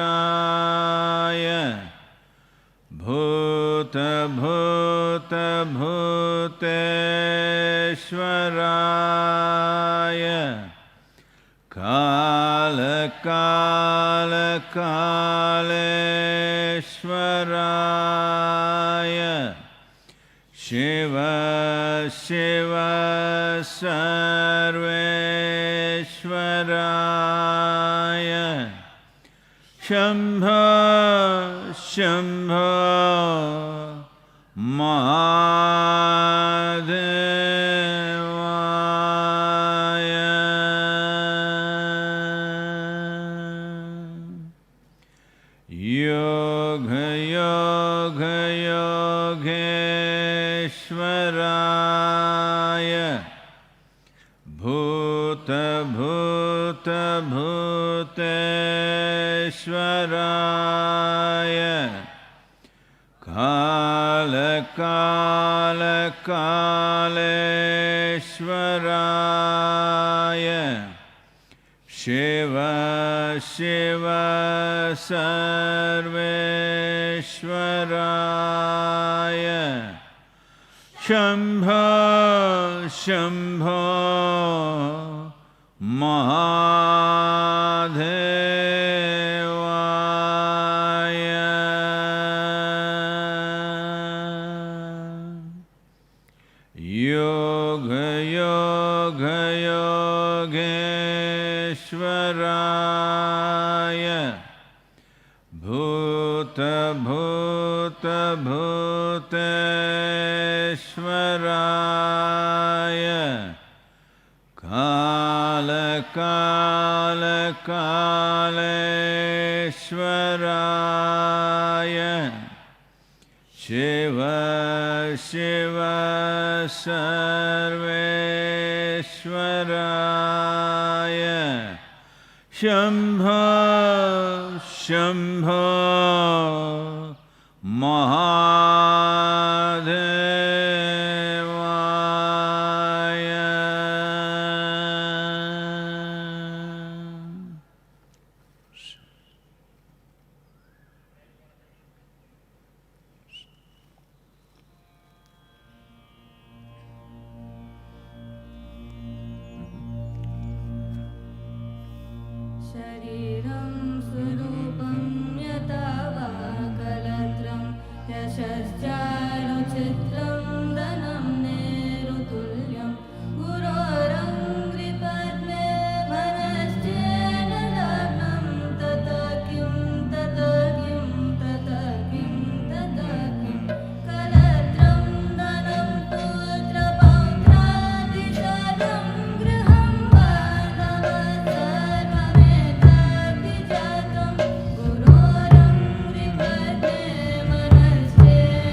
योगयोगयोगेश्वराय भूतभूतभूतेश्वराय कालकालकालेश्वराय शिव शिव सर्वेश्वराय शम्भो शम्भो महादेवाय योगयोगयोगेश्वराय भूतभूतभूतेश्वराय कालकालकालेश्वराय शिव शिव सर्वेश्वराय शम्भो शम्भो महादेवाय योगयोगयोगेश्वराय भूतभूतभूतेश्वराय कालकालकालेश्वराय शिव शिव सर्वेश्वराय शम्भो शम्भो महादेवाय शरीरं स्वरूपं यथा वा कलत्रं यशश्चारुचित्रं धनं नेरुतुल्यं गुरोरङ्घ्रिपद्मे मनश्चेन लग्नं ततः किं कलत्रं धनं पुत्रपौत्रादिशतं गृहं बान्धवः सर्वमेतद्विजातं गुरोरङ्घ्रिपद्मे मनश्चेन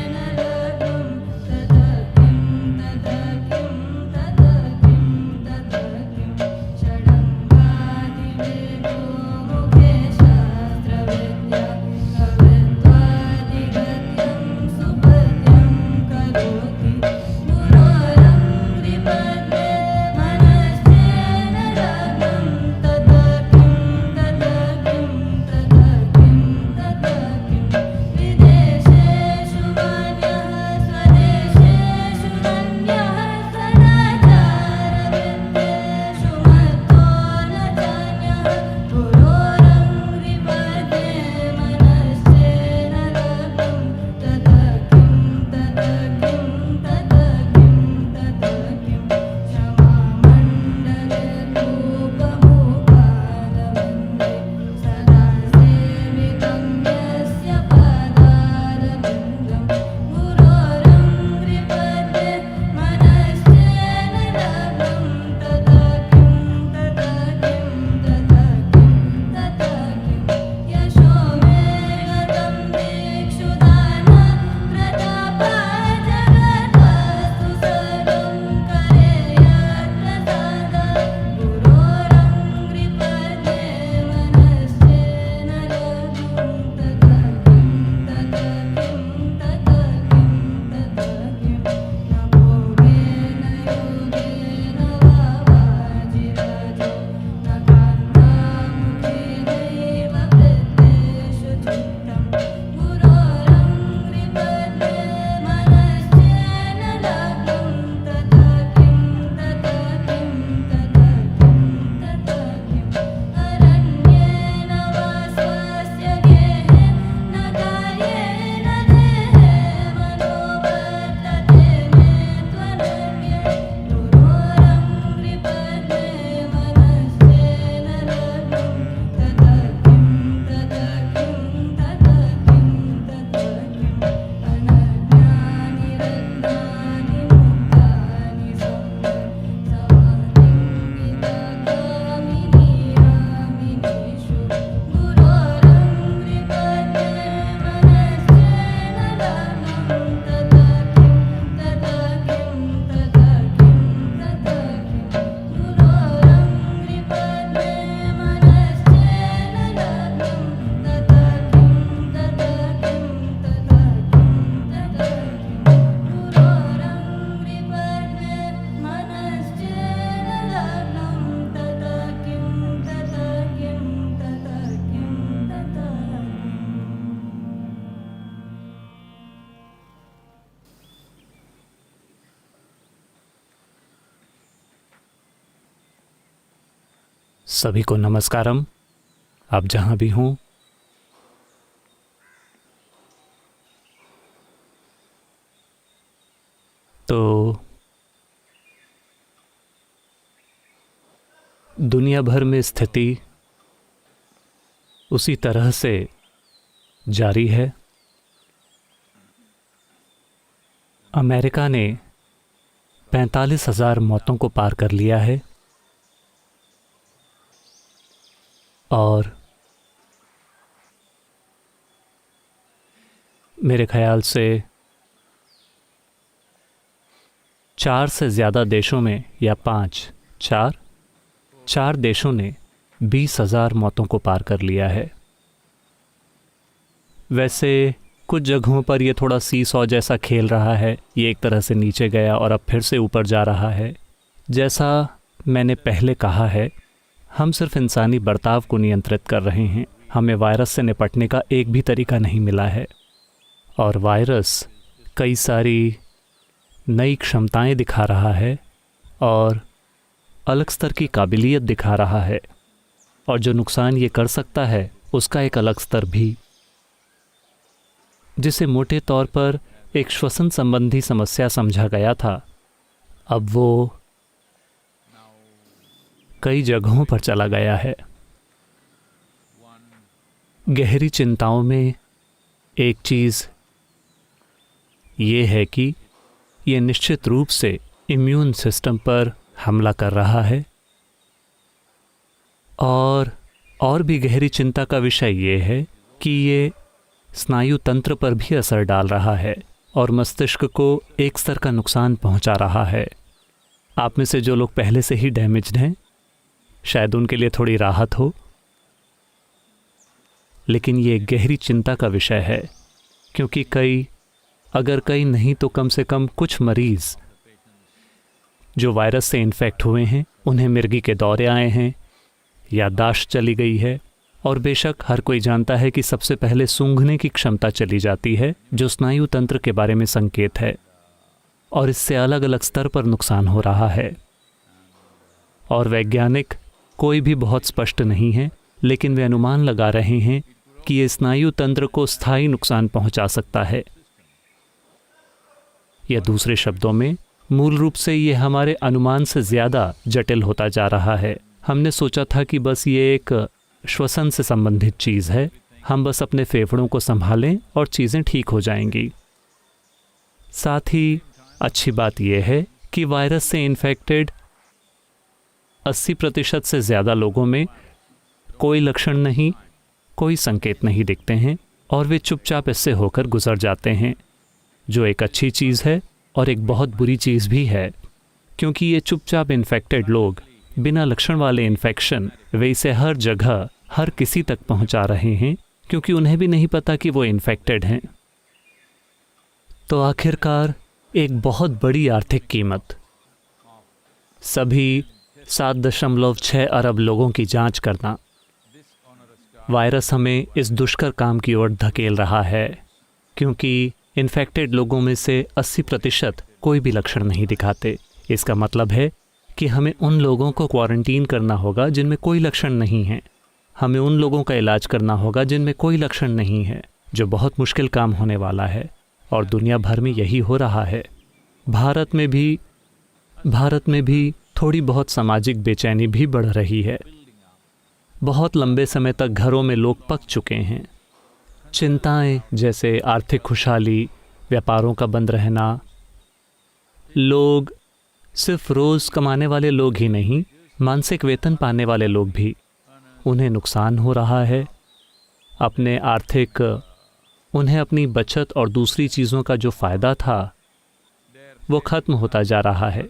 सभी को नमस्कारम। आप जहाँ भी हों, तो दुनिया भर में स्थिति उसी तरह से जारी है। अमेरिका ने 45,000 मौतों को पार कर लिया है और मेरे ख्याल से 4 से ज़्यादा देशों में या 4 देशों ने 20,000 मौतों को पार कर लिया है। वैसे कुछ जगहों पर यह थोड़ा सीसॉ जैसा खेल रहा है, ये एक तरह से नीचे गया और अब फिर से ऊपर जा रहा है। जैसा मैंने पहले कहा है, हम सिर्फ इंसानी बर्ताव को नियंत्रित कर रहे हैं। हमें वायरस से निपटने का एक भी तरीका नहीं मिला है और वायरस कई सारी नई क्षमताएं दिखा रहा है और अलग स्तर की काबिलियत दिखा रहा है, और जो नुकसान ये कर सकता है उसका एक अलग स्तर भी, जिसे मोटे तौर पर एक श्वसन संबंधी समस्या समझा गया था, अब वो कई जगहों पर चला गया है। गहरी चिंताओं में एक चीज़ ये है कि ये निश्चित रूप से इम्यून सिस्टम पर हमला कर रहा है, और भी गहरी चिंता का विषय ये है कि ये स्नायु तंत्र पर भी असर डाल रहा है और मस्तिष्क को एक स्तर का नुकसान पहुंचा रहा है। आप में से जो लोग पहले से ही डैमेज्ड हैं, शायद उनके लिए थोड़ी राहत हो, लेकिन ये गहरी चिंता का विषय है, क्योंकि अगर कई नहीं तो कम से कम कुछ मरीज़ जो वायरस से इन्फेक्ट हुए हैं, उन्हें मिर्गी के दौरे आए हैं, याददाश्त चली गई है, और बेशक हर कोई जानता है कि सबसे पहले सूंघने की क्षमता चली जाती है, जो स्नायु तंत्र के बारे में संकेत है, और इससे अलग अलग स्तर पर नुकसान हो रहा है। और वैज्ञानिक कोई भी बहुत स्पष्ट नहीं है, लेकिन वे अनुमान लगा रहे हैं कि ये स्नायु तंत्र को स्थायी नुकसान पहुंचा सकता है, या दूसरे शब्दों में मूल रूप से ये हमारे अनुमान से ज़्यादा जटिल होता जा रहा है। हमने सोचा था कि बस ये एक श्वसन से संबंधित चीज़ है, हम बस अपने फेफड़ों को संभालें और चीज़ें ठीक हो जाएंगी। साथ ही अच्छी बात यह है कि वायरस से इन्फेक्टेड 80% से ज़्यादा लोगों में कोई लक्षण नहीं, कोई संकेत नहीं दिखते हैं, और वे चुपचाप इससे होकर गुजर जाते हैं, जो एक अच्छी चीज़ है और एक बहुत बुरी चीज़ भी है, क्योंकि ये चुपचाप इन्फेक्टेड लोग बिना लक्षण वाले इन्फेक्शन वे इसे हर जगह हर किसी तक पहुंचा रहे हैं, क्योंकि उन्हें भी नहीं पता कि वो इन्फेक्टेड हैं। तो आखिरकार एक बहुत बड़ी आर्थिक कीमत, सभी 7.6 अरब लोगों की जांच करना, वायरस हमें इस दुष्कर काम की ओर धकेल रहा है, क्योंकि इन्फेक्टेड लोगों में से 80% कोई भी लक्षण नहीं दिखाते। इसका मतलब है कि हमें उन लोगों को क्वारंटीन करना होगा जिनमें कोई लक्षण नहीं है, हमें उन लोगों का इलाज करना होगा जिनमें कोई लक्षण नहीं है, जो बहुत मुश्किल काम होने वाला है, और दुनिया भर में यही हो रहा है। भारत में भी थोड़ी बहुत सामाजिक बेचैनी भी बढ़ रही है। बहुत लंबे समय तक घरों में लोग पक चुके हैं। चिंताएं जैसे आर्थिक खुशहाली, व्यापारों का बंद रहना, लोग सिर्फ रोज़ कमाने वाले लोग ही नहीं, मानसिक वेतन पाने वाले लोग भी, उन्हें नुकसान हो रहा है। उन्हें अपनी बचत और दूसरी चीज़ों का जो फ़ायदा था वो ख़त्म होता जा रहा है,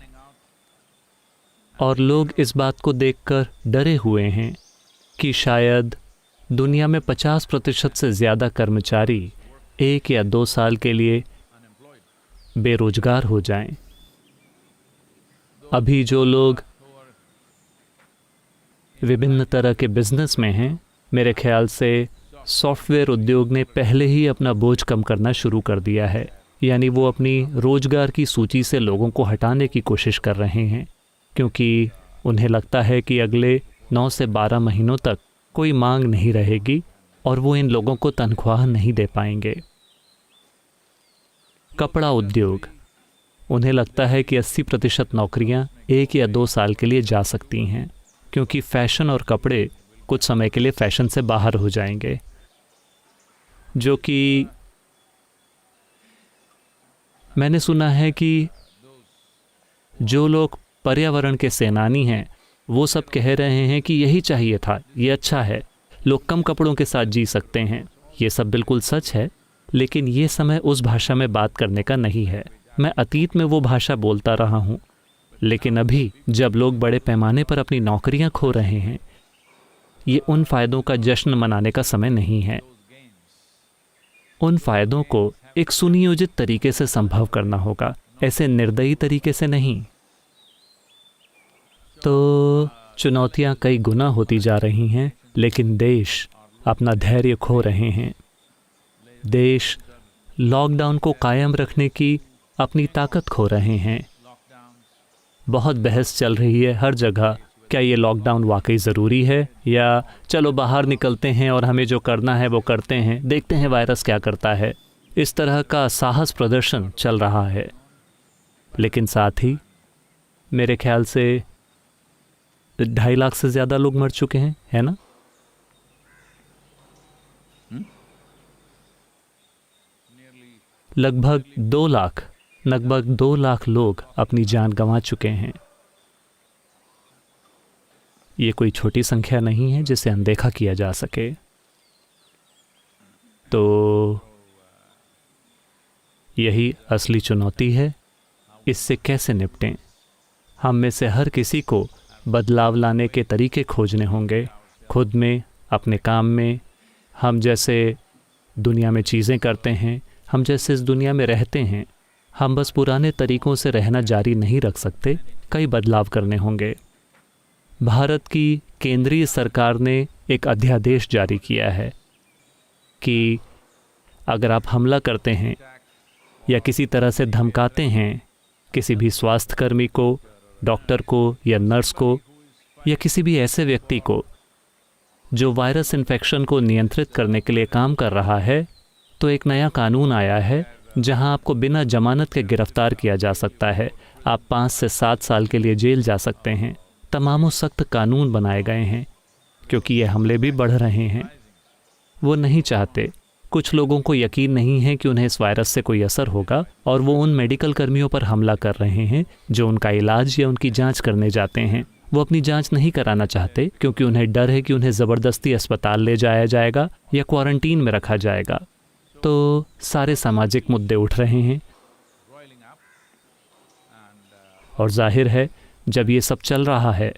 और लोग इस बात को देखकर डरे हुए हैं कि शायद दुनिया में 50% से ज़्यादा कर्मचारी 1 या 2 साल के लिए बेरोजगार हो जाएं। अभी जो लोग विभिन्न तरह के बिजनेस में हैं, मेरे ख्याल से सॉफ्टवेयर उद्योग ने पहले ही अपना बोझ कम करना शुरू कर दिया है, यानी वो अपनी रोजगार की सूची से लोगों को हटाने की कोशिश कर रहे हैं, क्योंकि उन्हें लगता है कि अगले 9 से 12 महीनों तक कोई मांग नहीं रहेगी और वो इन लोगों को तनख्वाह नहीं दे पाएंगे। कपड़ा उद्योग, उन्हें लगता है कि 80% नौकरियां 1 या 2 साल के लिए जा सकती हैं, क्योंकि फैशन और कपड़े कुछ समय के लिए फैशन से बाहर हो जाएंगे, जो कि मैंने सुना है कि जो लोग पर्यावरण के सेनानी हैं वो सब कह रहे हैं कि यही चाहिए था, ये अच्छा है, लोग कम कपड़ों के साथ जी सकते हैं। ये सब बिल्कुल सच है, लेकिन ये समय उस भाषा में बात करने का नहीं है। मैं अतीत में वो भाषा बोलता रहा हूँ, लेकिन अभी जब लोग बड़े पैमाने पर अपनी नौकरियां खो रहे हैं, ये उन फ़ायदों का जश्न मनाने का समय नहीं है। उन फ़ायदों को एक सुनियोजित तरीके से संभव करना होगा, ऐसे निर्दयी तरीके से नहीं। तो चुनौतियां कई गुना होती जा रही हैं, लेकिन देश अपना धैर्य खो रहे हैं। देश लॉकडाउन को कायम रखने की अपनी ताकत खो रहे हैं। बहुत बहस चल रही है हर जगह, क्या ये लॉकडाउन वाकई ज़रूरी है, या चलो बाहर निकलते हैं और हमें जो करना है वो करते हैं, देखते हैं वायरस क्या करता है। इस तरह का साहस प्रदर्शन चल रहा है। लेकिन साथ ही मेरे ख्याल से 2.5 लाख से ज़्यादा लोग मर चुके हैं, है ना? लगभग 2 लाख लोग अपनी जान गंवा चुके हैं। ये कोई छोटी संख्या नहीं है जिसे अनदेखा किया जा सके। तो यही असली चुनौती है, इससे कैसे निपटें। हम में से हर किसी को बदलाव लाने के तरीके खोजने होंगे, खुद में, अपने काम में। हम जैसे दुनिया में चीज़ें करते हैं, हम जैसे इस दुनिया में रहते हैं, हम बस पुराने तरीक़ों से रहना जारी नहीं रख सकते, कई बदलाव करने होंगे। भारत की केंद्रीय सरकार ने एक अध्यादेश जारी किया है कि अगर आप हमला करते हैं या किसी तरह से धमकाते हैं किसी भी स्वास्थ्यकर्मी को, डॉक्टर को या नर्स को, या किसी भी ऐसे व्यक्ति को जो वायरस इन्फेक्शन को नियंत्रित करने के लिए काम कर रहा है, तो एक नया कानून आया है जहां आपको बिना जमानत के गिरफ्तार किया जा सकता है। आप 5 से 7 साल के लिए जेल जा सकते हैं। तमामों सख्त कानून बनाए गए हैं क्योंकि ये हमले भी बढ़ रहे हैं। वो नहीं चाहते, कुछ लोगों को यकीन नहीं है कि उन्हें इस वायरस से कोई असर होगा, और वो उन मेडिकल कर्मियों पर हमला कर रहे हैं जो उनका इलाज या उनकी जांच करने जाते हैं। वो अपनी जांच नहीं कराना चाहते क्योंकि उन्हें डर है कि उन्हें ज़बरदस्ती अस्पताल ले जाया जाएगा या क्वारंटीन में रखा जाएगा। तो सारे सामाजिक मुद्दे उठ रहे हैं, और जाहिर है जब ये सब चल रहा है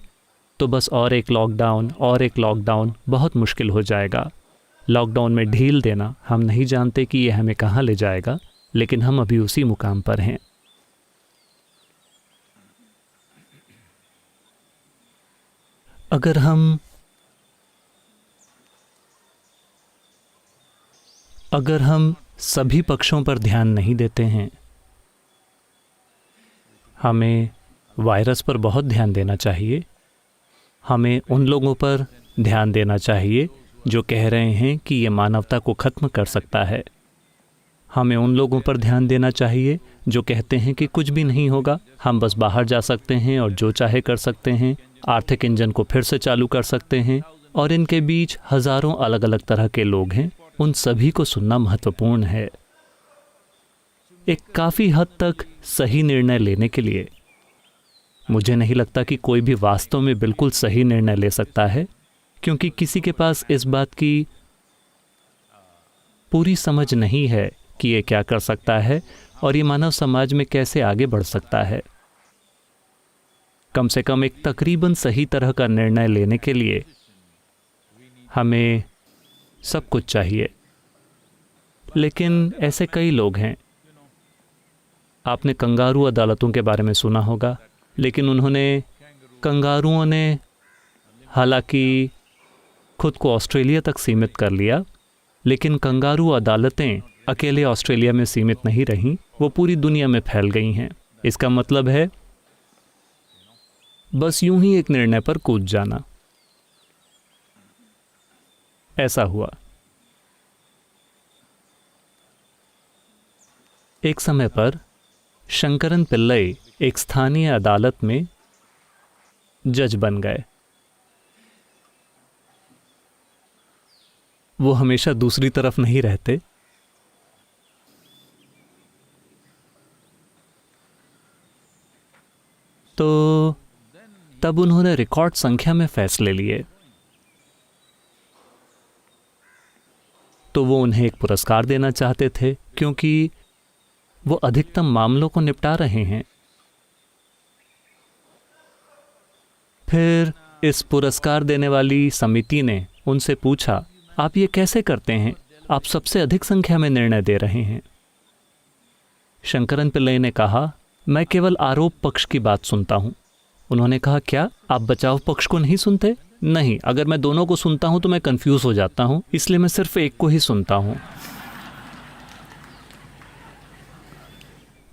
तो बस और एक लॉकडाउन बहुत मुश्किल हो जाएगा। लॉकडाउन में ढील देना, हम नहीं जानते कि ये हमें कहाँ ले जाएगा, लेकिन हम अभी उसी मुकाम पर हैं। अगर हम सभी पक्षों पर ध्यान नहीं देते हैं, हमें वायरस पर बहुत ध्यान देना चाहिए। हमें उन लोगों पर ध्यान देना चाहिए जो कह रहे हैं कि ये मानवता को ख़त्म कर सकता है। हमें उन लोगों पर ध्यान देना चाहिए जो कहते हैं कि कुछ भी नहीं होगा, हम बस बाहर जा सकते हैं और जो चाहे कर सकते हैं, आर्थिक इंजन को फिर से चालू कर सकते हैं। और इनके बीच हज़ारों अलग अलग तरह के लोग हैं, उन सभी को सुनना महत्वपूर्ण है। एक काफ़ी हद तक सही निर्णय लेने के लिए मुझे नहीं लगता कि कोई भी वास्तव में बिल्कुल सही निर्णय ले सकता है, क्योंकि किसी के पास इस बात की पूरी समझ नहीं है कि ये क्या कर सकता है और ये मानव समाज में कैसे आगे बढ़ सकता है। कम से कम एक तकरीबन सही तरह का निर्णय लेने के लिए हमें सब कुछ चाहिए। लेकिन ऐसे कई लोग हैं, आपने कंगारू अदालतों के बारे में सुना होगा, लेकिन कंगारुओं ने हालांकि खुद को ऑस्ट्रेलिया तक सीमित कर लिया, लेकिन कंगारू अदालतें अकेले ऑस्ट्रेलिया में सीमित नहीं रहीं, वो पूरी दुनिया में फैल गई हैं। इसका मतलब है बस यूं ही एक निर्णय पर कूद जाना। ऐसा हुआ। एक समय पर शंकरन पिल्लई एक स्थानीय अदालत में जज बन गए। वो हमेशा दूसरी तरफ नहीं रहते। तो तब उन्होंने रिकॉर्ड संख्या में फैसले लिए। तो वो उन्हें एक पुरस्कार देना चाहते थे क्योंकि वो अधिकतम मामलों को निपटा रहे हैं। फिर इस पुरस्कार देने वाली समिति ने उनसे पूछा, आप ये कैसे करते हैं? आप सबसे अधिक संख्या में निर्णय दे रहे हैं। शंकरन पिल्लई ने कहा, मैं केवल आरोप पक्ष की बात सुनता हूं। उन्होंने कहा, क्या आप बचाव पक्ष को नहीं सुनते? नहीं, अगर मैं दोनों को सुनता हूं तो मैं कंफ्यूज हो जाता हूं, इसलिए मैं सिर्फ एक को ही सुनता हूं।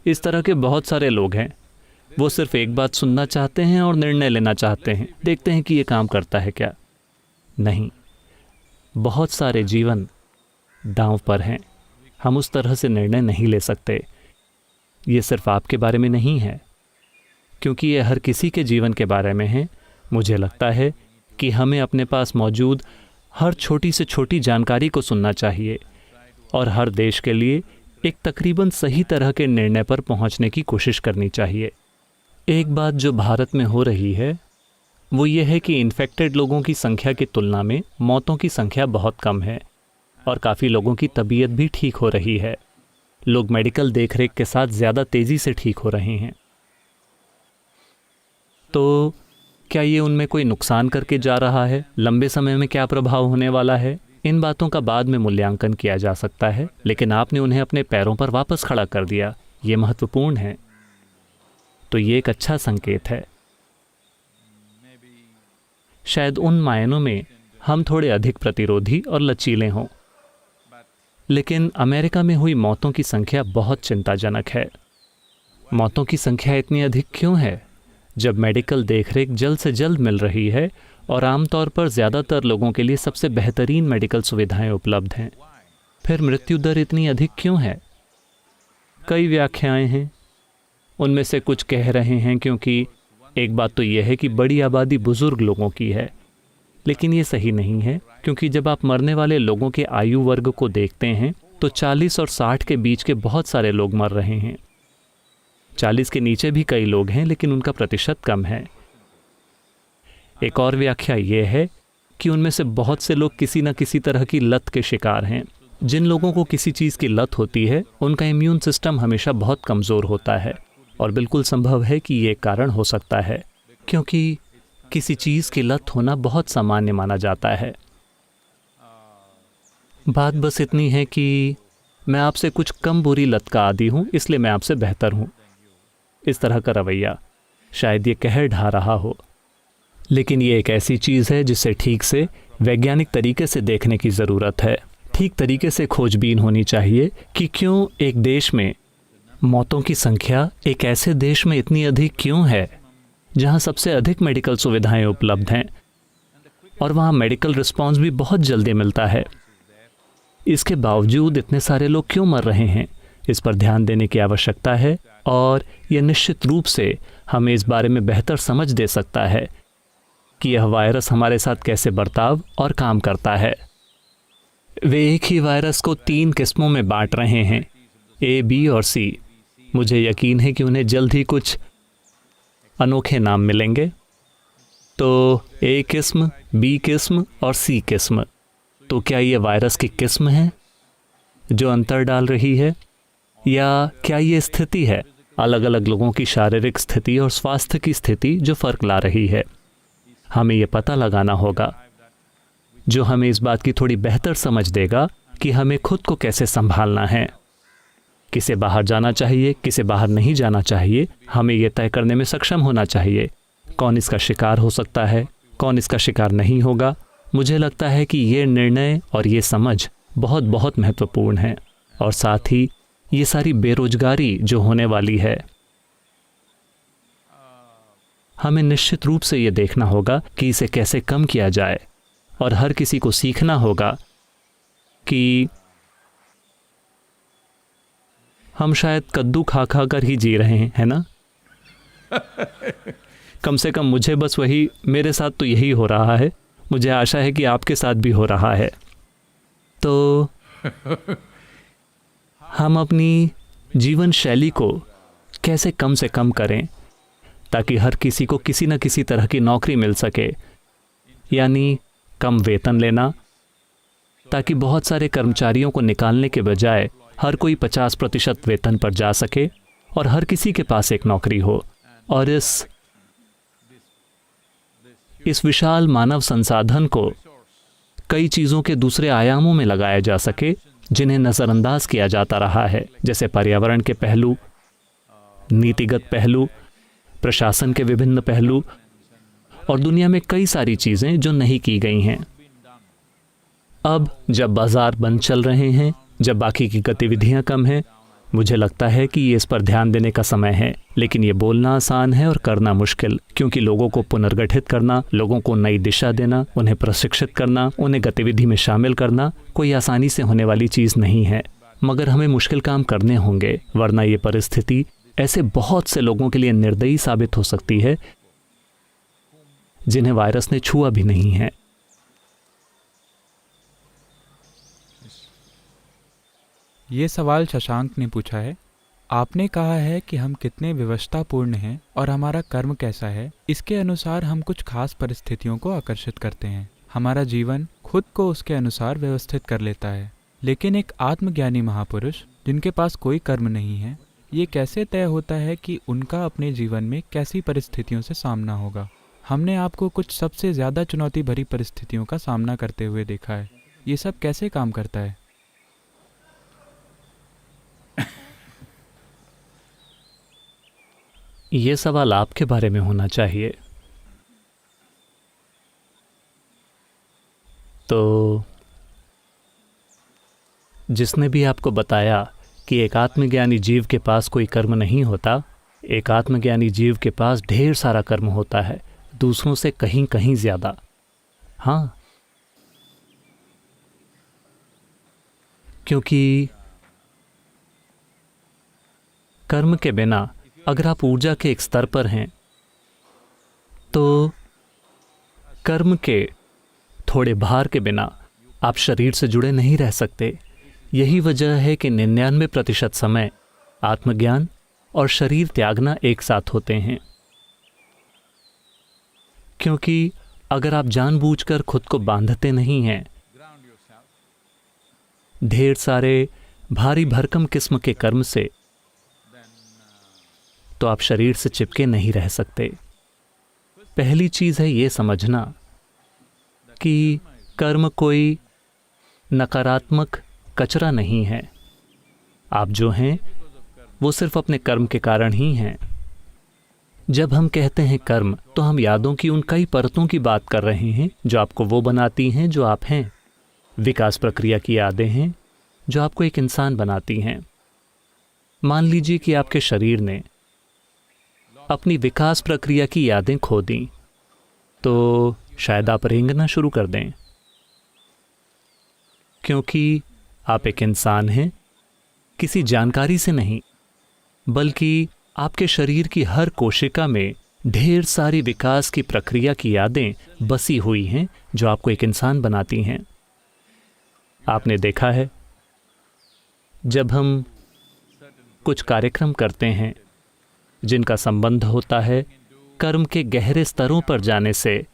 इस तरह के बहुत सारे लोग हैं। वो सिर्फ एक बात सुनना चाहते हैं और निर्णय लेना चाहते हैं, देखते हैं कि ये काम करता है क्या। नहीं, बहुत सारे जीवन दांव पर हैं। हम उस तरह से निर्णय नहीं ले सकते। ये सिर्फ आपके बारे में नहीं है, क्योंकि ये हर किसी के जीवन के बारे में है। मुझे लगता है कि हमें अपने पास मौजूद हर छोटी से छोटी जानकारी को सुनना चाहिए और हर देश के लिए एक तकरीबन सही तरह के निर्णय पर पहुंचने की कोशिश करनी चाहिए। एक बात जो भारत में हो रही है वो ये है कि इन्फेक्टेड लोगों की संख्या की तुलना में मौतों की संख्या बहुत कम है और काफ़ी लोगों की तबीयत भी ठीक हो रही है। लोग मेडिकल देखरेख के साथ ज़्यादा तेज़ी से ठीक हो रहे हैं। तो क्या ये उनमें कोई नुकसान करके जा रहा है? लंबे समय में क्या प्रभाव होने वाला है? इन बातों का बाद में मूल्यांकन किया जा सकता है, लेकिन आपने उन्हें अपने पैरों पर वापस खड़ा कर दिया। ये महत्वपूर्ण है। तो ये एक अच्छा संकेत है। शायद उन मायनों में हम थोड़े अधिक प्रतिरोधी और लचीले हों, लेकिन अमेरिका में हुई मौतों की संख्या बहुत चिंताजनक है। मौतों की संख्या इतनी अधिक क्यों है जब मेडिकल देखरेख जल्द से जल्द मिल रही है और आमतौर पर ज़्यादातर लोगों के लिए सबसे बेहतरीन मेडिकल सुविधाएं उपलब्ध हैं? फिर मृत्यु दर इतनी अधिक क्यों है? कई व्याख्याएं हैं। उनमें से कुछ कह रहे हैं क्योंकि एक बात तो यह है कि बड़ी आबादी बुजुर्ग लोगों की है, लेकिन ये सही नहीं है, क्योंकि जब आप मरने वाले लोगों के आयु वर्ग को देखते हैं तो 40 और 60 के बीच के बहुत सारे लोग मर रहे हैं। 40 के नीचे भी कई लोग हैं, लेकिन उनका प्रतिशत कम है। एक और व्याख्या यह है कि उनमें से बहुत से लोग किसी न किसी तरह की लत के शिकार हैं। जिन लोगों को किसी चीज़ की लत होती है उनका इम्यून सिस्टम हमेशा बहुत कमज़ोर होता है, और बिल्कुल संभव है कि ये कारण हो सकता है, क्योंकि किसी चीज़ की लत होना बहुत सामान्य माना जाता है। बात बस इतनी है कि मैं आपसे कुछ कम बुरी लत का आदी हूँ, इसलिए मैं आपसे बेहतर हूँ। इस तरह का रवैया शायद ये कहर ढा रहा हो, लेकिन ये एक ऐसी चीज़ है जिसे ठीक से वैज्ञानिक तरीके से देखने की ज़रूरत है। ठीक तरीके से खोजबीन होनी चाहिए कि क्यों एक देश में मौतों की संख्या एक ऐसे देश में इतनी अधिक क्यों है जहां सबसे अधिक मेडिकल सुविधाएं उपलब्ध हैं और वहां मेडिकल रिस्पांस भी बहुत जल्दी मिलता है। इसके बावजूद इतने सारे लोग क्यों मर रहे हैं? इस पर ध्यान देने की आवश्यकता है, और यह निश्चित रूप से हमें इस बारे में बेहतर समझ दे सकता है कि यह वायरस हमारे साथ कैसे बर्ताव और काम करता है। वे एक ही वायरस को 3 किस्मों में बांट रहे हैं, A, B और C। मुझे यकीन है कि उन्हें जल्द ही कुछ अनोखे नाम मिलेंगे। तो A किस्म, B किस्म और C किस्म। तो क्या ये वायरस की किस्म है जो अंतर डाल रही है, या क्या ये स्थिति है, अलग अलग लोगों की शारीरिक स्थिति और स्वास्थ्य की स्थिति जो फ़र्क ला रही है? हमें ये पता लगाना होगा, जो हमें इस बात की थोड़ी बेहतर समझ देगा कि हमें खुद को कैसे संभालना है, किसे बाहर जाना चाहिए, किसे बाहर नहीं जाना चाहिए। हमें यह तय करने में सक्षम होना चाहिए कौन इसका शिकार हो सकता है, कौन इसका शिकार नहीं होगा। मुझे लगता है कि ये निर्णय और ये समझ बहुत बहुत महत्वपूर्ण है, और साथ ही ये सारी बेरोजगारी जो होने वाली है, हमें निश्चित रूप से ये देखना होगा कि इसे कैसे कम किया जाए और हर किसी को सीखना होगा कि हम शायद कद्दू खा खा कर ही जी रहे हैं, है ना? कम से कम मुझे बस वही, मेरे साथ तो यही हो रहा है। मुझे आशा है कि आपके साथ भी हो रहा है। तो हम अपनी जीवन शैली को कैसे कम से कम करें ताकि हर किसी को किसी न किसी तरह की नौकरी मिल सके, यानी कम वेतन लेना, ताकि बहुत सारे कर्मचारियों को निकालने के बजाय हर कोई 50% वेतन पर जा सके और हर किसी के पास एक नौकरी हो, और इस विशाल मानव संसाधन को कई चीज़ों के दूसरे आयामों में लगाया जा सके जिन्हें नज़रअंदाज किया जाता रहा है, जैसे पर्यावरण के पहलू, नीतिगत पहलू, प्रशासन के विभिन्न पहलू और दुनिया में कई सारी चीज़ें जो नहीं की गई हैं। अब जब बाजार बंद चल रहे हैं, जब बाकी की गतिविधियां कम हैं, मुझे लगता है कि ये इस पर ध्यान देने का समय है। लेकिन ये बोलना आसान है और करना मुश्किल, क्योंकि लोगों को पुनर्गठित करना, लोगों को नई दिशा देना, उन्हें प्रशिक्षित करना, उन्हें गतिविधि में शामिल करना कोई आसानी से होने वाली चीज़ नहीं है। मगर हमें मुश्किल काम करने होंगे, वरना ये परिस्थिति ऐसे बहुत से लोगों के लिए निर्दयी साबित हो सकती है जिन्हें वायरस ने छुआ भी नहीं है। ये सवाल शशांक ने पूछा है। आपने कहा है कि हम कितने विवशतापूर्ण हैं और हमारा कर्म कैसा है, इसके अनुसार हम कुछ खास परिस्थितियों को आकर्षित करते हैं। हमारा जीवन खुद को उसके अनुसार व्यवस्थित कर लेता है। लेकिन एक आत्मज्ञानी महापुरुष जिनके पास कोई कर्म नहीं है, ये कैसे तय होता है कि उनका अपने जीवन में कैसी परिस्थितियों से सामना होगा? हमने आपको कुछ सबसे ज़्यादा चुनौती भरी परिस्थितियों का सामना करते हुए देखा है। ये सब कैसे काम करता है? ये सवाल आपके बारे में होना चाहिए। तो जिसने भी आपको बताया कि एक आत्मज्ञानी जीव के पास कोई कर्म नहीं होता, एक आत्मज्ञानी जीव के पास ढेर सारा कर्म होता है, दूसरों से कहीं कहीं ज़्यादा। हाँ, क्योंकि कर्म के बिना अगर आप ऊर्जा के एक स्तर पर हैं तो कर्म के थोड़े भार के बिना आप शरीर से जुड़े नहीं रह सकते। यही वजह है कि 99% समय आत्मज्ञान और शरीर त्यागना एक साथ होते हैं। क्योंकि अगर आप जानबूझकर खुद को बांधते नहीं हैं ढेर सारे भारी भरकम किस्म के कर्म से, तो आप शरीर से चिपके नहीं रह सकते। पहली चीज़ है ये समझना कि कर्म कोई नकारात्मक कचरा नहीं है। आप जो हैं वो सिर्फ अपने कर्म के कारण ही हैं। जब हम कहते हैं कर्म, तो हम यादों की उन कई परतों की बात कर रहे हैं जो आपको वो बनाती हैं जो आप हैं। विकास प्रक्रिया की यादें हैं जो आपको एक इंसान बनाती हैं। मान लीजिए कि आपके शरीर ने अपनी विकास प्रक्रिया की यादें खो दी, तो शायद आप रेंगना शुरू कर दें, क्योंकि आप एक इंसान हैं, किसी जानकारी से नहीं, बल्कि आपके शरीर की हर कोशिका में ढेर सारी विकास की प्रक्रिया की यादें बसी हुई हैं जो आपको एक इंसान बनाती हैं। आपने देखा है, जब हम कुछ कार्यक्रम करते हैं जिनका संबंध होता है कर्म के गहरे स्तरों पर जाने से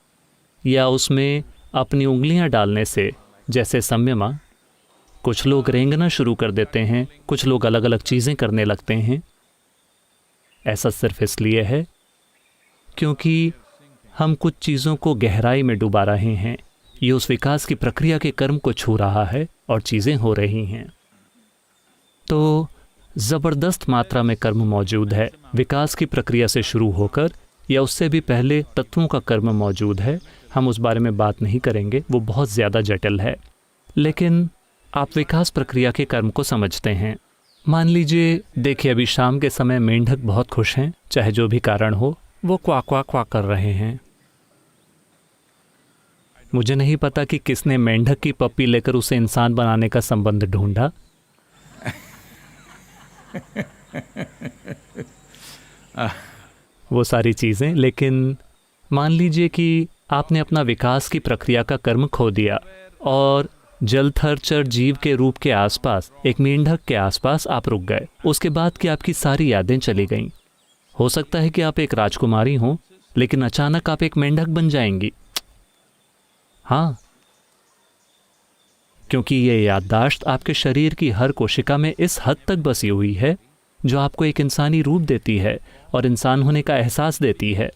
या उसमें अपनी उंगलियां डालने से, जैसे संयमा, कुछ लोग रेंगना शुरू कर देते हैं, कुछ लोग अलग अलग चीज़ें करने लगते हैं। ऐसा सिर्फ इसलिए है क्योंकि हम कुछ चीज़ों को गहराई में डुबा रहे हैं। ये उस विकास की प्रक्रिया के कर्म को छू रहा है और चीज़ें हो रही हैं। तो ज़बरदस्त मात्रा में कर्म मौजूद है। विकास की प्रक्रिया से शुरू होकर या उससे भी पहले तत्वों का कर्म मौजूद है। हम उस बारे में बात नहीं करेंगे, वो बहुत ज़्यादा जटिल है। लेकिन आप विकास प्रक्रिया के कर्म को समझते हैं। मान लीजिए, देखिए अभी शाम के समय मेंढक बहुत खुश हैं, चाहे जो भी कारण हो, वो क्वाक क्वाक क्वाक कर रहे हैं। मुझे नहीं पता कि किसने मेंढक की पप्पी लेकर उसे इंसान बनाने का संबंध ढूंढा। वो सारी चीज़ें। लेकिन मान लीजिए कि आपने अपना विकास की प्रक्रिया का कर्म खो दिया और जलथरचर जीव के रूप के आसपास, एक मेंढक के आसपास आप रुक गए। उसके बाद की आपकी सारी यादें चली गईं। हो सकता है कि आप एक राजकुमारी हों, लेकिन अचानक आप एक मेंढक बन जाएंगी। हाँ, क्योंकि ये याददाश्त आपके शरीर की हर कोशिका में इस हद तक बसी हुई है जो आपको एक इंसानी रूप देती है और इंसान होने का एहसास देती है।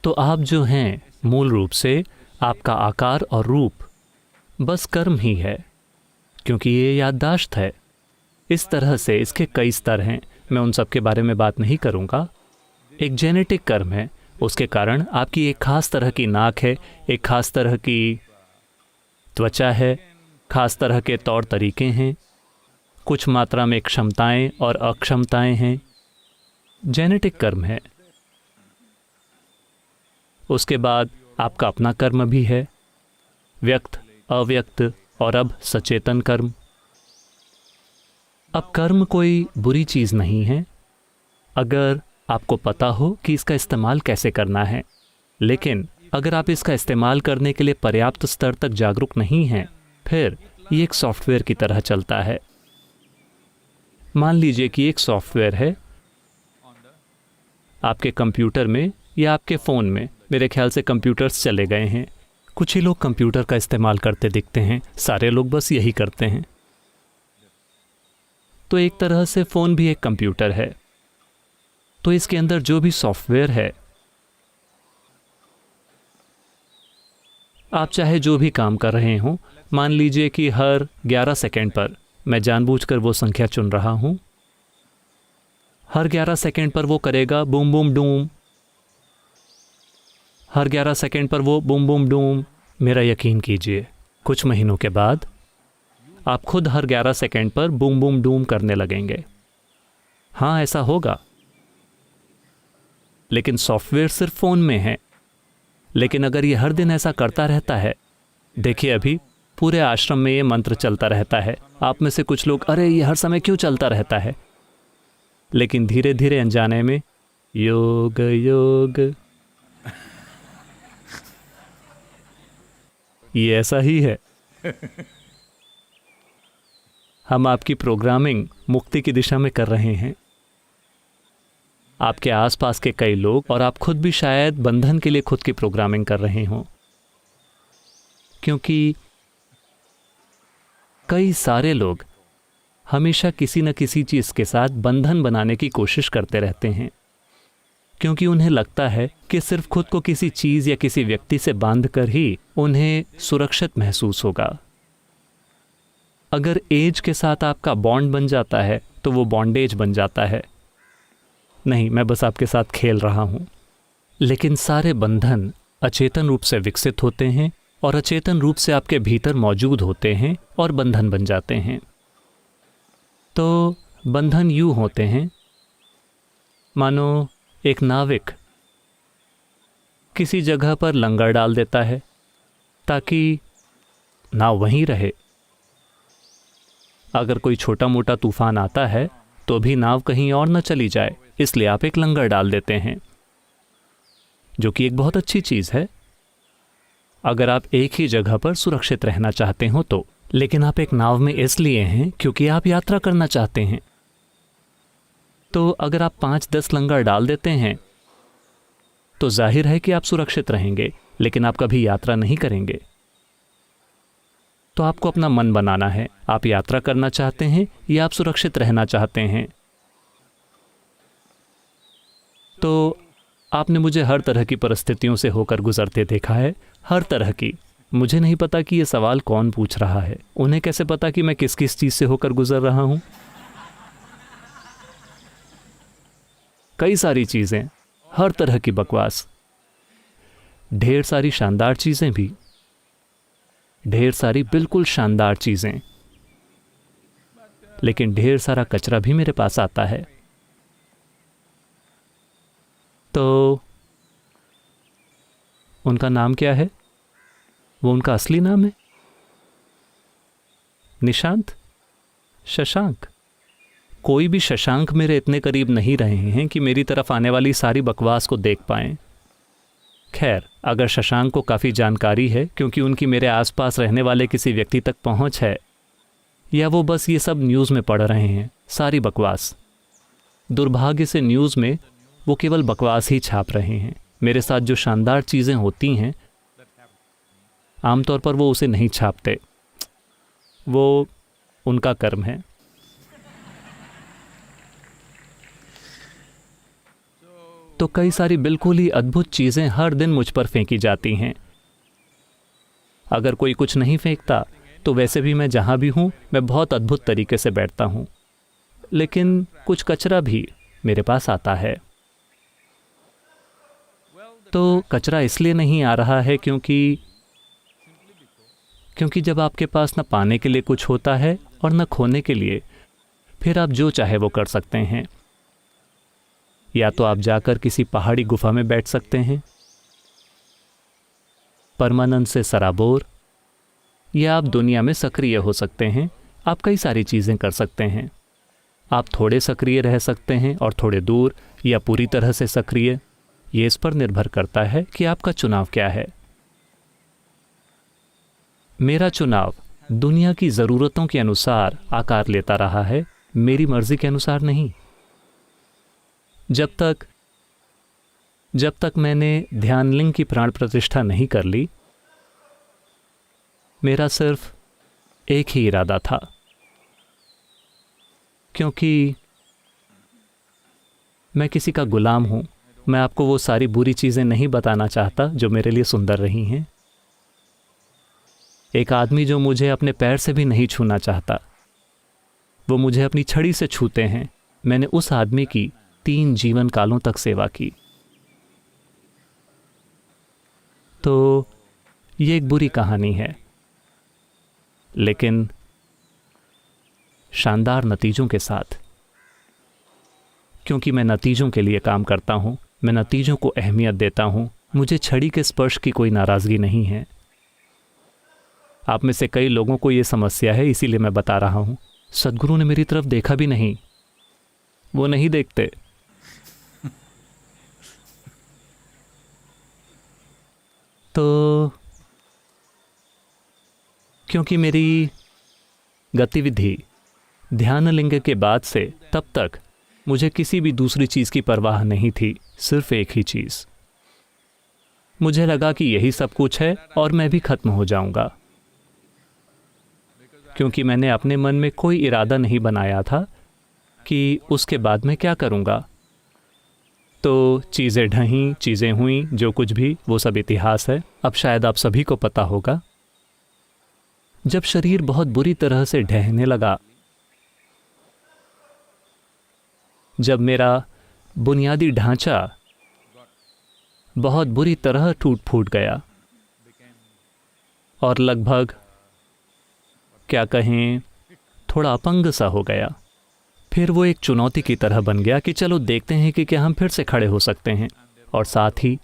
तो आप जो हैं, मूल रूप से आपका आकार और रूप बस कर्म ही है, क्योंकि ये याददाश्त है। इस तरह से इसके कई स्तर हैं, मैं उन सब के बारे में बात नहीं करूँगा। एक जेनेटिक कर्म है, उसके कारण आपकी एक खास तरह की नाक है, एक खास तरह की त्वचा है, खास तरह के तौर तरीके हैं, कुछ मात्रा में क्षमताएं और अक्षमताएं हैं। जेनेटिक कर्म है। उसके बाद आपका अपना कर्म भी है, व्यक्त, अव्यक्त और अब सचेतन कर्म। अब कर्म कोई बुरी चीज़ नहीं है अगर आपको पता हो कि इसका इस्तेमाल कैसे करना है। लेकिन अगर आप इसका इस्तेमाल करने के लिए पर्याप्त स्तर तक जागरूक नहीं हैं, फिर ये एक सॉफ्टवेयर की तरह चलता है। मान लीजिए कि एक सॉफ्टवेयर है आपके कंप्यूटर में या आपके फ़ोन में। मेरे ख्याल से कंप्यूटर्स चले गए हैं। कुछ ही लोग कंप्यूटर का इस्तेमाल करते दिखते हैं, सारे लोग बस यही करते हैं। तो एक तरह से फ़ोन भी एक कंप्यूटर है। तो इसके अंदर जो भी सॉफ्टवेयर है, आप चाहे जो भी काम कर रहे हों, मान लीजिए कि हर 11 सेकंड पर, मैं जानबूझकर वो संख्या चुन रहा हूं, हर 11 सेकंड पर वो करेगा बूम बूम डूम, हर 11 सेकंड पर वो बूम बूम डूम। मेरा यकीन कीजिए, कुछ महीनों के बाद आप खुद हर 11 सेकंड पर बूम बूम डूम करने लगेंगे। हाँ, ऐसा होगा। लेकिन सॉफ्टवेयर सिर्फ फ़ोन में है। लेकिन अगर ये हर दिन ऐसा करता रहता है, देखिए अभी पूरे आश्रम में ये मंत्र चलता रहता है। आप में से कुछ लोग, अरे ये हर समय क्यों चलता रहता है? लेकिन धीरे धीरे अनजाने में योग योग, ये ऐसा ही है। हम आपकी प्रोग्रामिंग मुक्ति की दिशा में कर रहे हैं। आपके आसपास के कई लोग और आप खुद भी शायद बंधन के लिए खुद की प्रोग्रामिंग कर रहे हों, क्योंकि कई सारे लोग हमेशा किसी न किसी चीज़ के साथ बंधन बनाने की कोशिश करते रहते हैं, क्योंकि उन्हें लगता है कि सिर्फ खुद को किसी चीज़ या किसी व्यक्ति से बांधकर ही उन्हें सुरक्षित महसूस होगा। अगर एज के साथ आपका बॉन्ड बन जाता है तो वो बॉन्डेज बन जाता है। नहीं, मैं बस आपके साथ खेल रहा हूँ। लेकिन सारे बंधन अचेतन रूप से विकसित होते हैं और अचेतन रूप से आपके भीतर मौजूद होते हैं और बंधन बन जाते हैं। तो बंधन यूँ होते हैं, मानो एक नाविक किसी जगह पर लंगर डाल देता है ताकि नाव वहीं रहे। अगर कोई छोटा मोटा तूफान आता है तो भी नाव कहीं और न चली जाए, इसलिए आप एक लंगर डाल देते हैं, जो कि एक बहुत अच्छी चीज़ है अगर आप एक ही जगह पर सुरक्षित रहना चाहते हो तो। लेकिन आप एक नाव में इसलिए हैं क्योंकि आप यात्रा करना चाहते हैं। तो अगर आप 5-10 लंगर डाल देते हैं तो जाहिर है कि आप सुरक्षित रहेंगे, लेकिन आप कभी यात्रा नहीं करेंगे। तो आपको अपना मन बनाना है, आप यात्रा करना चाहते हैं या आप सुरक्षित रहना चाहते हैं। तो आपने मुझे हर तरह की परिस्थितियों से होकर गुजरते देखा है, हर तरह की। मुझे नहीं पता कि ये सवाल कौन पूछ रहा है। उन्हें कैसे पता कि मैं किस किस चीज़ से होकर गुजर रहा हूँ? कई सारी चीज़ें, हर तरह की बकवास, ढेर सारी शानदार चीज़ें भी, ढेर सारी बिल्कुल शानदार चीज़ें, लेकिन ढेर सारा कचरा भी मेरे पास आता है। तो उनका नाम क्या है? वो उनका असली नाम है? निशांत? शशांक? कोई भी शशांक मेरे इतने करीब नहीं रहे हैं कि मेरी तरफ आने वाली सारी बकवास को देख पाएं। खैर, अगर शशांक को काफ़ी जानकारी है क्योंकि उनकी मेरे आसपास रहने वाले किसी व्यक्ति तक पहुंच है, या वो बस ये सब न्यूज़ में पढ़ रहे हैं, सारी बकवास। दुर्भाग्य से न्यूज़ में वो केवल बकवास ही छाप रहे हैं। मेरे साथ जो शानदार चीज़ें होती हैं आमतौर पर वो उसे नहीं छापते। वो उनका कर्म है। तो कई सारी बिल्कुल ही अद्भुत चीज़ें हर दिन मुझ पर फेंकी जाती हैं। अगर कोई कुछ नहीं फेंकता तो वैसे भी मैं जहाँ भी हूँ मैं बहुत अद्भुत तरीके से बैठता हूँ, लेकिन कुछ कचरा भी मेरे पास आता है। तो कचरा इसलिए नहीं आ रहा है क्योंकि जब आपके पास न पाने के लिए कुछ होता है और न खोने के लिए, फिर आप जो चाहे वो कर सकते हैं। या तो आप जाकर किसी पहाड़ी गुफा में बैठ सकते हैं, परमानंद से सराबोर, या आप दुनिया में सक्रिय हो सकते हैं। आप कई सारी चीज़ें कर सकते हैं। आप थोड़े सक्रिय रह सकते हैं और थोड़े दूर, या पूरी तरह से सक्रिय। ये इस पर निर्भर करता है कि आपका चुनाव क्या है। मेरा चुनाव दुनिया की ज़रूरतों के अनुसार आकार लेता रहा है, मेरी मर्जी के अनुसार नहीं। जब तक मैंने ध्यानलिंग की प्राण प्रतिष्ठा नहीं कर ली, मेरा सिर्फ एक ही इरादा था, क्योंकि मैं किसी का गुलाम हूं। मैं आपको वो सारी बुरी चीज़ें नहीं बताना चाहता जो मेरे लिए सुंदर रही हैं। एक आदमी जो मुझे अपने पैर से भी नहीं छूना चाहता, वो मुझे अपनी छड़ी से छूते हैं। मैंने उस आदमी की 3 जीवन कालों तक सेवा की। तो ये एक बुरी कहानी है, लेकिन शानदार नतीजों के साथ, क्योंकि मैं नतीजों के लिए काम करता हूं, मैं नतीजों को अहमियत देता हूं। मुझे छड़ी के स्पर्श की कोई नाराज़गी नहीं है। आप में से कई लोगों को ये समस्या है, इसीलिए मैं बता रहा हूं। सद्गुरु ने मेरी तरफ देखा भी नहीं, वो नहीं देखते। तो क्योंकि मेरी गतिविधि ध्यानलिंग के बाद से तब तक मुझे किसी भी दूसरी चीज़ की परवाह नहीं थी, सिर्फ एक ही चीज़। मुझे लगा कि यही सब कुछ है और मैं भी खत्म हो जाऊंगा, क्योंकि मैंने अपने मन में कोई इरादा नहीं बनाया था कि उसके बाद मैं क्या करूंगा। तो चीज़ें ढहीं, चीज़ें हुई, जो कुछ भी, वो सब इतिहास है। अब शायद आप सभी को पता होगा, जब शरीर बहुत बुरी तरह से ढहने लगा, जब मेरा बुनियादी ढांचा बहुत बुरी तरह टूट फूट गया और लगभग, क्या कहें, थोड़ा अपंग सा हो गया, फिर वो एक चुनौती की तरह बन गया कि चलो देखते हैं कि क्या हम फिर से खड़े हो सकते हैं। और साथ ही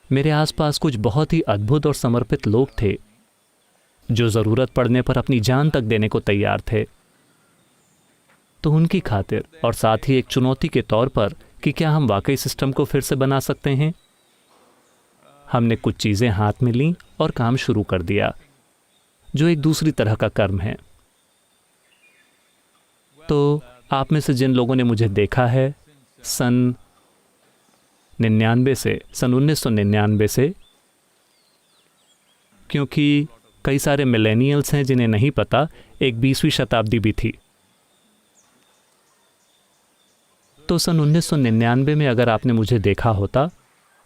मेरे आसपास कुछ बहुत ही अद्भुत और समर्पित लोग थे जो ज़रूरत पड़ने पर अपनी जान तक देने को तैयार थे। तो उनकी खातिर और साथ ही एक चुनौती के तौर पर कि क्या हम वाकई सिस्टम को फिर से बना सकते हैं, हमने कुछ चीज़ें हाथ में लीं और काम शुरू कर दिया, जो एक दूसरी तरह का कर्म है। तो आप में से जिन लोगों ने मुझे देखा है सन 1999 से, क्योंकि कई सारे मिलेनियल्स हैं जिन्हें नहीं पता, एक 20वीं शताब्दी भी थी। तो सन 1999 में अगर आपने मुझे देखा होता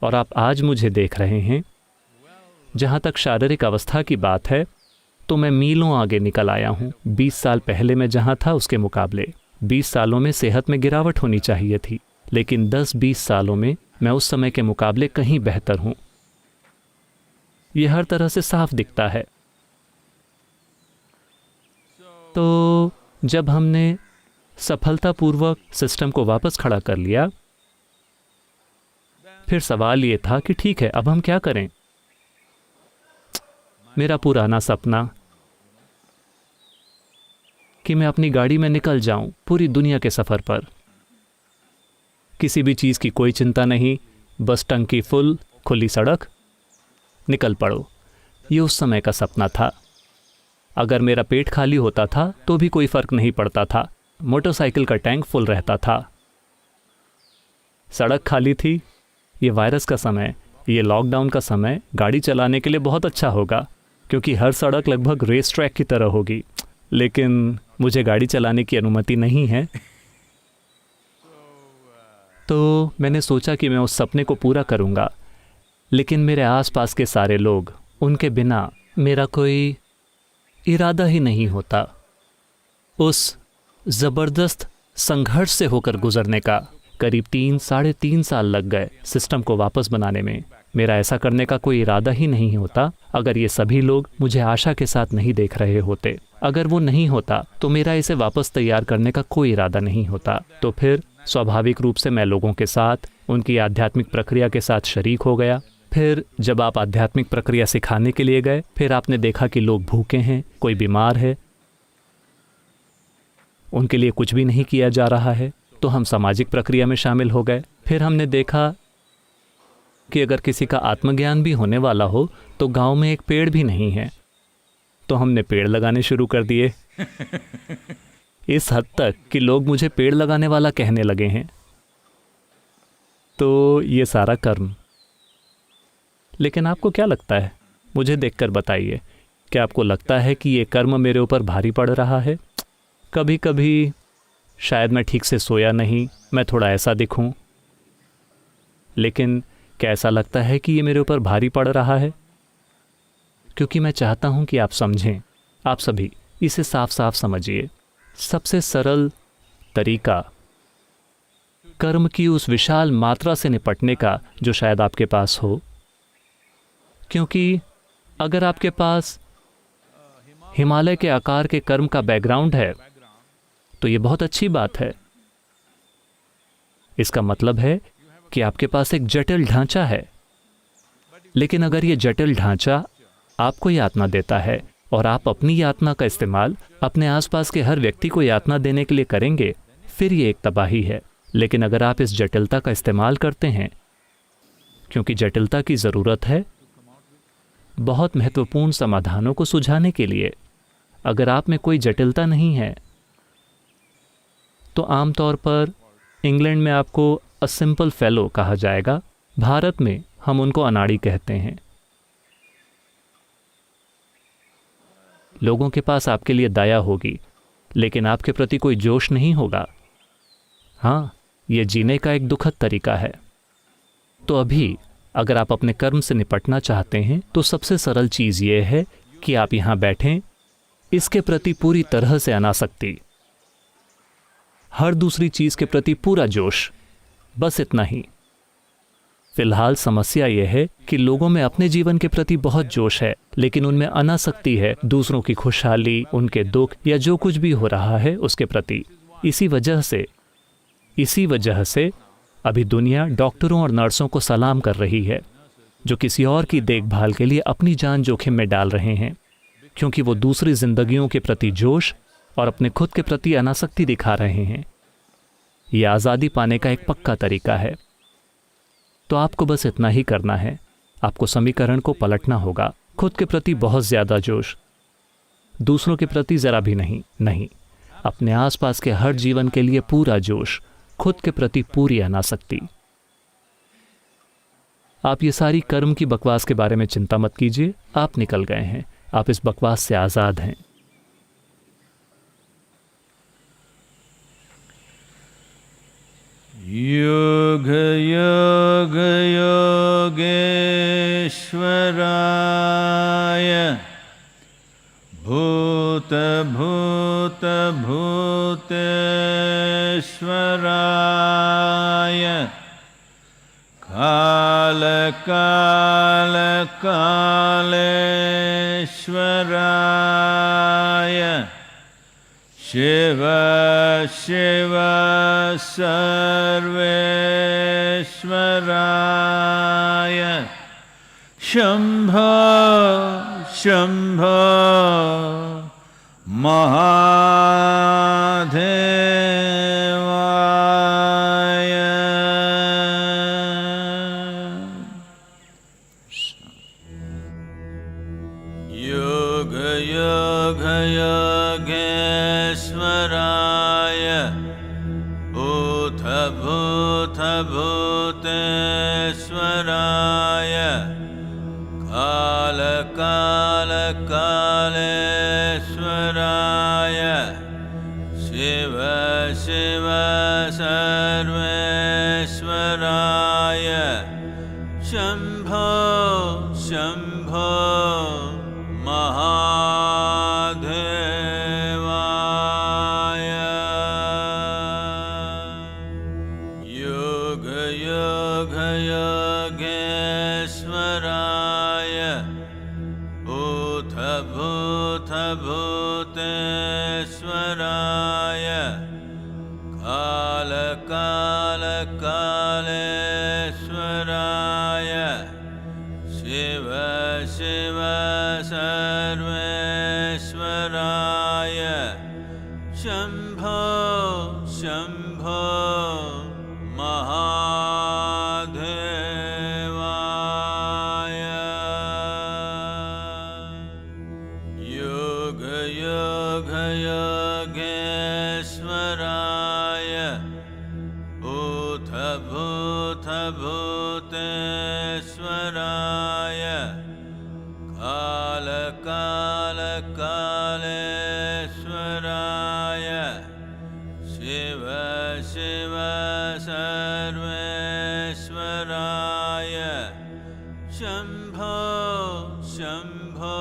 और आप आज मुझे देख रहे हैं, जहाँ तक शारीरिक अवस्था की बात है, तो मैं मीलों आगे निकल आया हूँ। 20 साल पहले मैं जहाँ था उसके मुकाबले 20 सालों में सेहत में गिरावट होनी चाहिए थी, लेकिन 10-20 सालों में मैं उस समय के मुकाबले कहीं बेहतर हूँ। यह हर तरह से साफ दिखता है। तो जब हमने सफलतापूर्वक सिस्टम को वापस खड़ा कर लिया, फिर सवाल ये था कि ठीक है, अब हम क्या करें। मेरा पुराना सपना कि मैं अपनी गाड़ी में निकल जाऊं पूरी दुनिया के सफ़र पर, किसी भी चीज़ की कोई चिंता नहीं, बस टंकी फुल, खुली सड़क, निकल पड़ो। ये उस समय का सपना था। अगर मेरा पेट खाली होता था तो भी कोई फ़र्क नहीं पड़ता था, मोटरसाइकिल का टैंक फुल रहता था। सड़क खाली थी। ये वायरस का समय, ये लॉकडाउन का समय गाड़ी चलाने के लिए बहुत अच्छा होगा, क्योंकि हर सड़क लगभग रेस ट्रैक की तरह होगी। लेकिन मुझे गाड़ी चलाने की अनुमति नहीं है। तो मैंने सोचा कि मैं उस सपने को पूरा करूंगा, लेकिन मेरे आसपास के सारे लोग, उनके बिना मेरा कोई इरादा ही नहीं होता। उस ज़बरदस्त संघर्ष से होकर गुजरने का करीब 3-3.5 साल लग गए सिस्टम को वापस बनाने में। मेरा ऐसा करने का कोई इरादा ही नहीं होता अगर ये सभी लोग मुझे आशा के साथ नहीं देख रहे होते। अगर वो नहीं होता तो मेरा इसे वापस तैयार करने का कोई इरादा नहीं होता। तो फिर स्वाभाविक रूप से मैं लोगों के साथ उनकी आध्यात्मिक प्रक्रिया के साथ शरीक हो गया। फिर जब आप आध्यात्मिक प्रक्रिया सिखाने के लिए गए, फिर आपने देखा कि लोग भूखे हैं, कोई बीमार है, उनके लिए कुछ भी नहीं किया जा रहा है, तो हम सामाजिक प्रक्रिया में शामिल हो गए। फिर हमने देखा कि अगर किसी का आत्मज्ञान भी होने वाला हो तो गांव में एक पेड़ भी नहीं है, तो हमने पेड़ लगाने शुरू कर दिए। इस हद तक कि लोग मुझे पेड़ लगाने वाला कहने लगे हैं। तो ये सारा कर्म। लेकिन आपको क्या लगता है? मुझे देखकर बताइए, क्या आपको लगता है कि ये कर्म मेरे ऊपर भारी पड़ रहा है? कभी कभी शायद मैं ठीक से सोया नहीं, मैं थोड़ा ऐसा दिखूं, लेकिन क्या ऐसा लगता है कि ये मेरे ऊपर भारी पड़ रहा है? क्योंकि मैं चाहता हूं कि आप समझें, आप सभी इसे साफ साफ समझिए। सबसे सरल तरीका कर्म की उस विशाल मात्रा से निपटने का जो शायद आपके पास हो, क्योंकि अगर आपके पास हिमालय के आकार के कर्म का बैकग्राउंड है तो ये बहुत अच्छी बात है। इसका मतलब है कि आपके पास एक जटिल ढांचा है। लेकिन अगर ये जटिल ढांचा आपको यातना देता है और आप अपनी यातना का इस्तेमाल अपने आसपास के हर व्यक्ति को यातना देने के लिए करेंगे, फिर ये एक तबाही है। लेकिन अगर आप इस जटिलता का इस्तेमाल करते हैं, क्योंकि जटिलता की ज़रूरत है बहुत महत्वपूर्ण समाधानों को सुलझाने के लिए। अगर आप में कोई जटिलता नहीं है तो आमतौर पर इंग्लैंड में आपको अ सिंपल फेलो कहा जाएगा। भारत में हम उनको अनाड़ी कहते हैं। लोगों के पास आपके लिए दया होगी, लेकिन आपके प्रति कोई जोश नहीं होगा। हाँ, ये जीने का एक दुखद तरीका है। तो अभी अगर आप अपने कर्म से निपटना चाहते हैं तो सबसे सरल चीज़ ये है कि आप यहाँ बैठें, इसके प्रति पूरी तरह से अनासक्ति, हर दूसरी चीज़ के प्रति पूरा जोश, बस इतना ही। फिलहाल समस्या यह है कि लोगों में अपने जीवन के प्रति बहुत जोश है, लेकिन उनमें अनासक्ति है दूसरों की खुशहाली, उनके दुख या जो कुछ भी हो रहा है उसके प्रति। इसी वजह से अभी दुनिया डॉक्टरों और नर्सों को सलाम कर रही है, जो किसी और की देखभाल के लिए अपनी जान जोखिम में डाल रहे हैं, क्योंकि वो दूसरी जिंदगियों के प्रति जोश और अपने खुद के प्रति अनासक्ति दिखा रहे हैं। ये आज़ादी पाने का एक पक्का तरीका है। तो आपको बस इतना ही करना है। आपको समीकरण को पलटना होगा। खुद के प्रति बहुत ज़्यादा जोश, दूसरों के प्रति ज़रा भी नहीं। अपने आसपास के हर जीवन के लिए पूरा जोश, खुद के प्रति पूरी अनासक्ति। आप ये सारी कर्म की बकवास के बारे में चिंता मत कीजिए। आप निकल गए हैं, आप इस बकवास से आज़ाद हैं। योग योग योगेश्वराय भूत भूत भूतेश्वराय काल काल कालेश्वराय शिव शिव सर्वेश्वराय शम्भो शम्भो महादेवाय योग योग योगेश्वराय भूत भूत भूतेश्वराय काल काल कालेश्वराय शिव शिव सर्वेश्वराय शम्भो शम्भो महादेवाय योग योग योगेश्वराय भूत भूत भूतेश्वराय काल काल कालेश्वराय शिव शिव सर्वेश्वराय शम्भो शम्भो महादेवाय योग योग योगेश्वराय भूत भूत भूतेश्वराय काल काल कालेश्वराय शिव शिव सर्वेश्वराय शम्भो शम्भो